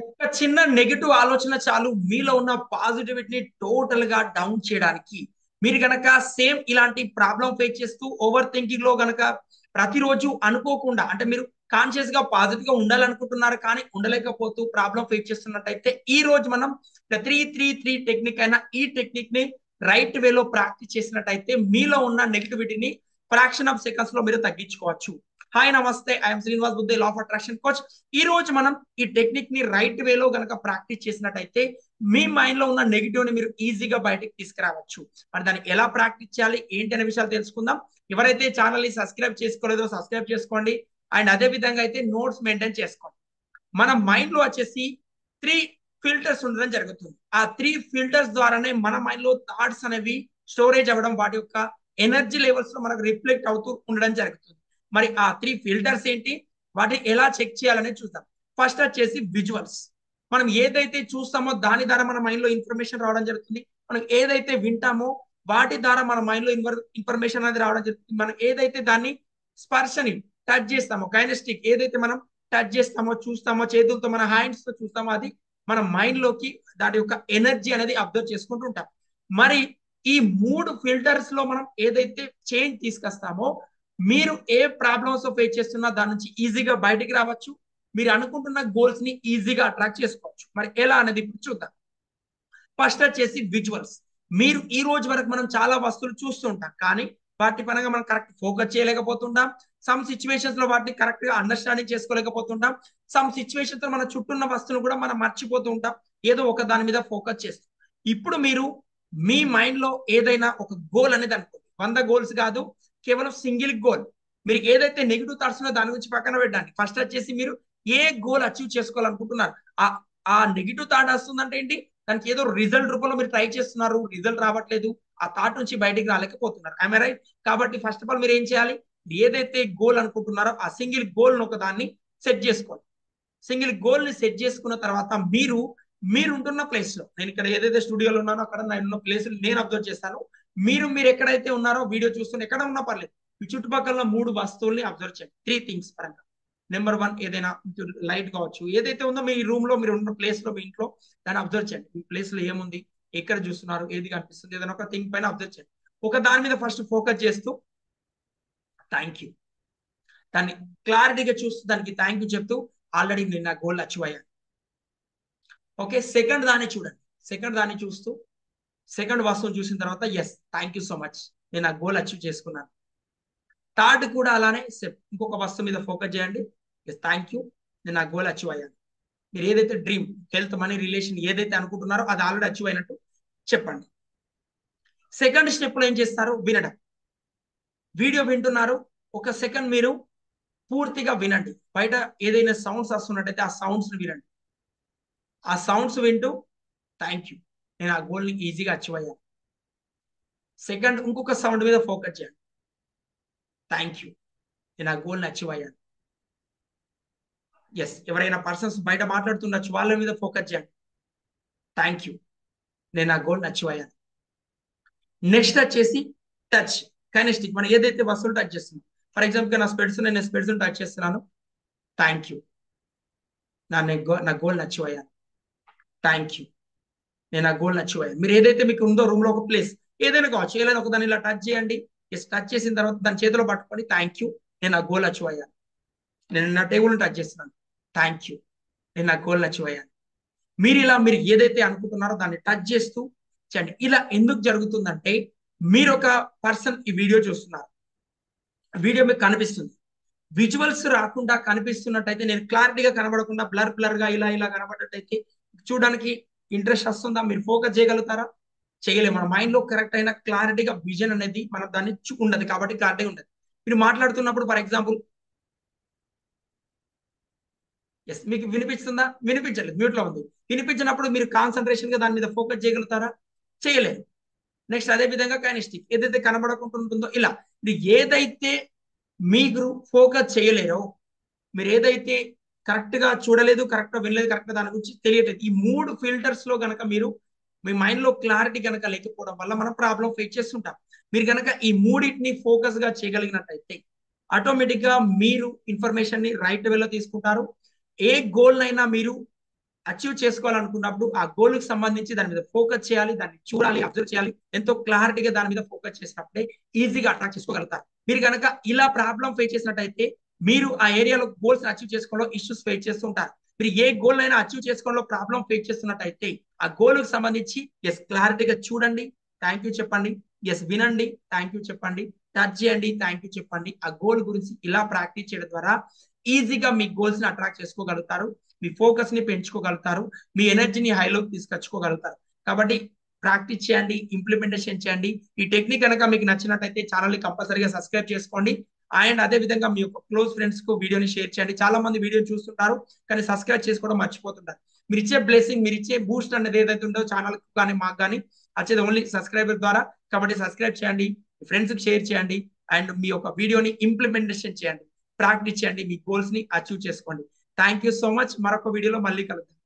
ఒక్క చిన్న నెగటివ్ ఆలోచన చాలు మీలో ఉన్న పాజిటివిటీని టోటల్ గా డౌన్ చేయడానికి. మీరు గనక సేమ్ ఇలాంటి ప్రాబ్లం ఫేస్ చేస్తూ ఓవర్ థింకింగ్ లో గనక ప్రతిరోజు అనుకోకుండా అంటే మీరు కాన్షియస్ గా పాజిటివ్ గా ఉండాలనుకుంటున్నారు కానీ ఉండలేకపోతూ ప్రాబ్లం ఫేస్ చేస్తున్నట్టయితే ఈ రోజు మనం 3-3-3 టెక్నిక్ అయిన ఈ టెక్నిక్ ని రైట్ వేలో ప్రాక్టీస్ చేసినట్టయితే మీలో ఉన్న నెగటివిటీని ఫ్రాక్షన్ ఆఫ్ సెకండ్స్ లో మీరు తగ్గించుకోవచ్చు. హాయ్ నమస్తే, ఐఎమ్ శ్రీనివాస్ బుద్ధే, లా ఆఫ్ అట్రాక్షన్ కోచ్. ఈ రోజు మనం ఈ టెక్నిక్ ని రైట్ వేలో గనక ప్రాక్టీస్ చేసినట్టయితే మీ మైండ్ లో ఉన్న నెగిటివ్ ని మీరు ఈజీగా బయటకు తీసుకురావచ్చు. మరి దాన్ని ఎలా ప్రాక్టీస్ చేయాలి ఏంటి అనే విషయాలు తెలుసుకుందాం. ఎవరైతే ఛానల్ ని సబ్స్క్రైబ్ చేసుకోలేదో సబ్స్క్రైబ్ చేసుకోండి. అండ్ అదే విధంగా అయితే నోట్స్ మెయింటైన్ చేసుకోండి. మన మైండ్ లో వచ్చేసి 3 ఫిల్టర్స్ ఉండడం జరుగుతుంది. ఆ 3 ఫిల్టర్స్ ద్వారానే మన మైండ్ లో థాట్స్ అనేవి స్టోరేజ్ అవ్వడం, వాటి యొక్క ఎనర్జీ లెవెల్స్ లో మనకు రిఫ్లెక్ట్ అవుతూ ఉండడం జరుగుతుంది. మరి ఆ 3 ఫిల్టర్స్ ఏంటి, వాటిని ఎలా చెక్ చేయాలనేది చూద్దాం. ఫస్ట్ వచ్చేసి విజువల్స్. మనం ఏదైతే చూస్తామో దాని ద్వారా మన మైండ్ లో ఇన్ఫర్మేషన్ రావడం జరుగుతుంది. మనం ఏదైతే వింటామో వాటి ద్వారా మన మైండ్ లో ఇన్ఫర్మేషన్ అనేది రావడం జరుగుతుంది. మనం ఏదైతే దాన్ని స్పర్శని టచ్ చేస్తామో, కైనెస్టిక్ ఏదైతే మనం టచ్ చేస్తామో చూస్తామో చేతులతో మన హ్యాండ్స్ తో చూస్తామో అది మన మైండ్ లోకి దాని యొక్క ఎనర్జీ అనేది అబ్జర్వ్ చేసుకుంటూ ఉంటాం. మరి ఈ 3 ఫిల్టర్స్ లో మనం ఏదైతే చేంజ్ తీసుకొస్తామో మీరు ఏ ప్రాబ్లమ్స్ ఫేస్ చేస్తున్నా దాని నుంచి ఈజీగా బయటికి రావచ్చు. మీరు అనుకుంటున్న గోల్స్ ని ఈజీగా అట్రాక్ట్ చేసుకోవచ్చు. మరి ఎలా అనేది ఇప్పుడు చూద్దాం. ఫస్ట్ వచ్చేసి విజువల్స్. మీరు ఈ రోజు వరకు మనం చాలా వస్తువులు చూస్తూ ఉంటాం కానీ వాటి పరంగా మనం కరెక్ట్ ఫోకస్ చేయలేకపోతుంటాం. సమ్ సిచ్యువేషన్స్ లో వాటిని కరెక్ట్ గా అండర్స్టాండింగ్ చేసుకోలేకపోతుంటాం. సమ్ సిచ్యువేషన్స్ లో మన చుట్టూ ఉన్న వస్తువులు కూడా మనం మర్చిపోతూ ఉంటాం, ఏదో ఒక దాని మీద ఫోకస్ చేస్తాం. ఇప్పుడు మీరు మీ మైండ్ లో ఏదైనా ఒక గోల్ అనేది అనుకోండి. 100 గోల్స్ కాదు, కేవలం సింగిల్ గోల్. మీరు ఏదైతే నెగిటివ్ థాట్స్ ఉన్నో దాని గురించి పక్కన పెట్టండి. ఫస్ట్ వచ్చేసి మీరు ఏ గోల్ అచీవ్ చేసుకోవాలనుకుంటున్నారు. ఆ ఆ నెగిటివ్ థాట్ వస్తుందంటే ఏంటి, దానికి ఏదో రిజల్ట్ రూపంలో మీరు ట్రై చేస్తున్నారు, రిజల్ట్ రావట్లేదు, ఆ థాట్ నుంచి బయటికి రాలేకపోతున్నారు. I right? కాబట్టి ఫస్ట్ ఆఫ్ ఆల్ మీరు ఏం చేయాలి, ఏదైతే గోల్ అనుకుంటున్నారో ఆ సింగిల్ గోల్ ఒక దాన్ని సెట్ చేసుకోవాలి. సింగిల్ గోల్ ని సెట్ చేసుకున్న తర్వాత మీరుంటున్న ప్లేస్ లో, నేను ఇక్కడ ఏదైతే స్టూడియోలో ఉన్నానో అక్కడ నేను ప్లేస్ నేను అబ్జర్వ్ చేస్తాను. మీరు ఎక్కడైతే ఉన్నారో వీడియో చూస్తున్న ఎక్కడ ఉన్నా పర్లేదు, మీ చుట్టుపక్కల 3 వస్తువుల్ని అబ్జర్వ్ చేయండి. 3 థింగ్స్ పరంగా. నెంబర్ 1 ఏదైనా లైట్ కావచ్చు, ఏదైతే ఉందో మీ రూమ్ లో మీరు ఉన్న ప్లేస్ లో మీ ఇంట్లో దాన్ని అబ్జర్వ్ చేయండి. మీ ప్లేస్ లో ఏముంది, ఎక్కడ చూస్తున్నారు, ఏది కనిపిస్తుంది, ఏదైనా ఒక థింగ్ పైన అబ్జర్వ్ చేయండి. ఒక దాని మీద ఫస్ట్ ఫోకస్ చేస్తూ థ్యాంక్ యూ, దాన్ని క్లారిటీగా చూస్తూ దానికి థ్యాంక్ యూ చెప్తూ ఆల్రెడీ నేను నా గోల్ అచీవ్ అయ్యాను. ఓకే, సెకండ్ దాన్ని చూడండి. సెకండ్ దాన్ని చూస్తూ సెకండ్ వస్తువుని చూసిన తర్వాత yes thank you so much, నేను ఆ గోల్ అచీవ్ చేసుకున్నాను. థర్డ్ కూడా అలానే ఇంకొక వస్తువు మీద ఫోకస్ చేయండి. ఎస్ థ్యాంక్ యూ, నేను ఆ గోల్ అచీవ్ అయ్యాను. మీరు ఏదైతే డ్రీమ్, హెల్త్, మనీ, రిలేషన్ ఏదైతే అనుకుంటున్నారో అది ఆల్రెడీ అచీవ్ అయినట్టు చెప్పండి. సెకండ్ స్టెప్ లో ఏం చేస్తారు, వినడం. వీడియో వింటున్నారు, ఒక సెకండ్ మీరు పూర్తిగా వినండి. బయట ఏదైనా సౌండ్స్ వస్తున్నట్టయితే ఆ సౌండ్స్ వినండి. ఆ సౌండ్స్ వింటూ థ్యాంక్ యూ, నేను ఆ గోల్ ని ఈజీగా అచీవ్ అయ్యాను. సెకండ్ ఇంకొక సౌండ్ మీద ఫోకస్ చేయండి. థ్యాంక్ యూ, నేను ఆ గోల్ ని అచీవ్ అయ్యాను. ఎస్, ఎవరైనా పర్సన్స్ బయట మాట్లాడుతుండొచ్చు, వాళ్ళ మీద ఫోకస్ చేయండి. థ్యాంక్ యూ, నేను ఆ గోల్ ని అచీవ్ అయ్యాను. నెక్స్ట్ వచ్చేసి టచ్, కైనెస్టిక్. మనం ఏదైతే వస్తువులు టచ్ చేస్తున్నాం, ఫర్ ఎగ్జాంపుల్ నా స్పెడ్స్, నేను స్పెడ్స్ టచ్ చేస్తున్నాను. థ్యాంక్ యూ, నా గోల్ అచీవ్ అయ్యాను. థ్యాంక్ యూ, నేను ఆ గోల్ అచీవ్ అయ్యాను. మీరు ఏదైతే మీకు ఉందో రూమ్ లో ఒక ప్లేస్ ఏదైనా కావచ్చు, ఏదైనా ఒక దాన్ని ఇలా టచ్ చేయండి. టచ్ చేసిన తర్వాత దాని చేతిలో పట్టుకొని థ్యాంక్ యూ, నేను ఆ గోల్ అచీవ్ అయ్యాను. నేను నా టేబుల్ టచ్ చేస్తున్నాను. థ్యాంక్ యూ, నేను నా గోల్ అచీవ్ అయ్యాను. మీరు ఏదైతే అనుకుంటున్నారో దాన్ని టచ్ చేస్తూ చేయండి. ఇలా ఎందుకు జరుగుతుందంటే, మీరు ఒక పర్సన్ ఈ వీడియో చూస్తున్నారు, వీడియో మీకు కనిపిస్తుంది. విజువల్స్ రాకుండా కనిపిస్తున్నట్టయితే, నేను క్లారిటీగా కనబడకుండా బ్లర్ బ్లర్ గా ఇలా ఇలా కనబడ్డట్టయితే చూడడానికి ఇంట్రెస్ట్ వస్తుందా? మీరు ఫోకస్ చేయగలుగుతారా? చేయలేము. మన మైండ్ లో కరెక్ట్ అయిన క్లారిటీగా విజన్ అనేది మనం దాన్ని ఉండదు కాబట్టి క్లారిటీ ఉండదు. మీరు మాట్లాడుతున్నప్పుడు ఫర్ ఎగ్జాంపుల్ ఎస్ మీకు వినిపిస్తుందా? వినిపించలేదు, మ్యూట్ లో ఉంది. వినిపించినప్పుడు మీరు కాన్సన్ట్రేషన్ గా దాని మీద ఫోకస్ చేయగలుగుతారా? చేయలేరు. నెక్స్ట్ అదే విధంగా కైనెస్టిక్ ఏదైతే కనబడకుండా ఉంటుందో ఇలా మీరు ఏదైతే మీరు ఫోకస్ చేయలేరో, మీరు ఏదైతే కరెక్ట్ గా చూడలేదు, కరెక్ట్ గా వినలేదు, కరెక్ట్ గా దాని గురించి తెలియట్లేదు, ఈ 3 ఫిల్టర్స్ లో గనక మీరు మీ మైండ్ లో క్లారిటీ కనుక లేకపోవడం వల్ల మనం ప్రాబ్లం ఫేస్ చేస్తుంటాం. మీరు కనుక ఈ మూడింటిని ఫోకస్ గా చేయగలిగినట్టయితే ఆటోమేటిక్ గా మీరు ఇన్ఫర్మేషన్ ని రైట్ వేలో తీసుకుంటారు. ఏ గోల్ నైనా మీరు అచీవ్ చేసుకోవాలనుకున్నప్పుడు ఆ గోల్ కి సంబంధించి దాని మీద ఫోకస్ చేయాలి, దాన్ని చూడాలి, అబ్జర్వ్ చేయాలి. ఎంతో క్లారిటీగా దాని మీద ఫోకస్ చేసినప్పుడే ఈజీగా అట్రాక్ట్ చేసుకోగలుగుతారు. మీరు కనుక ఇలా ప్రాబ్లం ఫేస్ చేసినట్టయితే మీరు ఆ ఏరియాలో గోల్స్ అచీవ్ చేసుకోవడంలో ఇష్యూస్ ఫేస్ చేస్తుంటారు. మీరు ఏ గోల్ అయినా అచీవ్ చేసుకోవడంలో ప్రాబ్లం ఫేస్ చేస్తున్నట్టయితే ఆ గోల్ కి సంబంధించి ఎస్ క్లారిటీగా చూడండి, థ్యాంక్ యూ చెప్పండి, ఎస్ వినండి, థ్యాంక్ యూ చెప్పండి, టచ్ చేయండి, థ్యాంక్ యూ చెప్పండి. ఆ గోల్ గురించి ఇలా ప్రాక్టీస్ చేయడం ద్వారా ఈజీగా మీ గోల్స్ ని అట్రాక్ట్ చేసుకోగలుగుతారు, మీ ఫోకస్ ని పెంచుకోగలుగుతారు, మీ ఎనర్జీని హైలోకి తీసుకొచ్చుకోగలుగుతారు. కాబట్టి ప్రాక్టీస్ చేయండి, ఇంప్లిమెంటేషన్ చేయండి. ఈ టెక్నిక్ కనుక మీకు నచ్చినట్టయితే ఛానల్ ని కంపల్సరీగా సబ్స్క్రైబ్ చేసుకోండి. అండ్ అదే విధంగా మీ యొక్క క్లోజ్ ఫ్రెండ్స్ కు వీడియోని షేర్ చేయండి. చాలా మంది వీడియో చూస్తుంటారు కానీ సబ్స్క్రైబ్ చేసుకోవడం మర్చిపోతుంటారు. మీరు ఇచ్చే బ్లెస్సింగ్, మీరు ఇచ్చే బూస్ట్ అనేది ఏదైతే ఉందో ఛానల్ కానీ మాకు కానీ వచ్చేది ఓన్లీ సబ్స్క్రైబర్ ద్వారా. కాబట్టి సబ్స్క్రైబ్ చేయండి, ఫ్రెండ్స్ కి షేర్ చేయండి, అండ్ మీ యొక్క వీడియోని ఇంప్లిమెంటేషన్ చేయండి, ప్రాక్టీస్ చేయండి, మీ గోల్స్ ని అచీవ్ చేసుకోండి. Thank you so much. మరొక వీడియోలో మళ్ళీ కలుద్దాం.